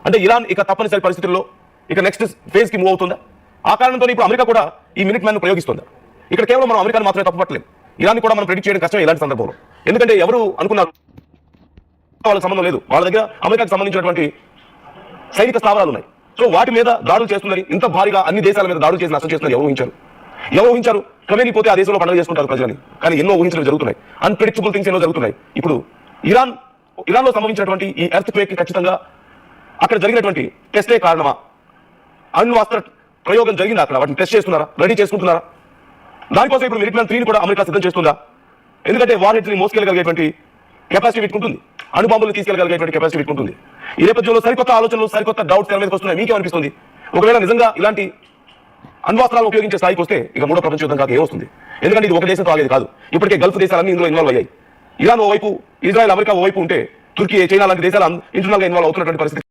అంటే ఇరాన్ ఇక తప్పనిసరి పరిస్థితుల్లో ఇక నెక్స్ట్ ఫేజ్ కి మూవ్ అవుతుందా? ఆ కారణంతో ఇప్పుడు అమెరికా కూడా ఈ మినిట్ మ్యాన్ ప్రయోగిస్తుందా? ఇక్కడ కేవలం మనం అమెరికాను మాత్రమే తప్పుపట్టలేం, ఇరాన్ కూడా మనం ప్రెడిక్ట్ చేయడం కష్టం ఇలాంటి సందర్భంలో. ఎందుకంటే ఎవరు అనుకున్నారు వాళ్ళకి సంబంధం లేదు, వాళ్ళ దగ్గర అమెరికాకు సంబంధించినటువంటి సైనిక స్థావరాలు ఉన్నాయి. సో వాటి మీద దాడులు చేస్తుందని, ఇంత భారీగా అన్ని దేశాల మీద దాడులు చేసి నష్టం చేస్తుందని ఎవరు ఊహించారు? క్రమేణీ పోతే ఆ దేశంలో పండుగ చేసుకుంటారు ప్రజలని. కానీ ఎన్నో ఊహించడం జరుగుతున్నాయి, అన్ప్రెడిక్టబుల్ థింగ్స్ ఎన్నో జరుగుతున్నాయి. ఇప్పుడు ఇరాన్లో సంభవించినటువంటి ఈ ఎర్త్ క్వేక్ ఖచ్చితంగా అక్కడ జరిగినటువంటి టెస్టే కారణమా? అణ్వాస్త్ర ప్రయోగం జరిగిందా? అక్కడ వాటిని టెస్ట్ చేస్తున్నారా, రెడీ చేసుకుంటున్నారా? దానికోసం ఇప్పుడు మినిట్ మ్యాన్ 3 కూడా అమెరికా సిద్ధం చేస్తుందా? ఎందుకంటే వార్ హెడ్స్ ని మోసుకెళ్ళగలిగేటువంటి కెపాసిటీ వీటికుంటుంది, అణుబాంబులు తీసుకెళ్ళగలిగేటువంటి కెపాసిటీ వీటికుంటుంది. ఈ నేపథ్యంలో సరికొత్త ఆలోచనలు, సరికొత్త డౌట్స్ తెర మీదకి వస్తున్నాయి. మీకేమనిపిస్తుంది? ఒకవేళ నిజంగా ఇలాంటి అణ్వాస్త్రాలను ఉపయోగించే స్థాయికి వస్తే ఇక మూడో ప్రపంచ యుద్ధం కాక ఏమొస్తుంది? ఎందుకంటే ఇది ఒక దేశంతో ఆగేది కాదు, ఇప్పటికే గల్ఫ్ దేశాలన్నీ ఇందులో ఇన్వాల్వ్ అయ్యాయి. ఇరాన్ ఓవైపు, ఇజ్రాయెల్, అమెరికా ఓవైపు ఉంటే తుర్కీ, చైనా లాంటి దేశాలు ఇంటర్నల్ గా ఇన్వాల్వ్ అవుతున్నటువంటి పరిస్థితి.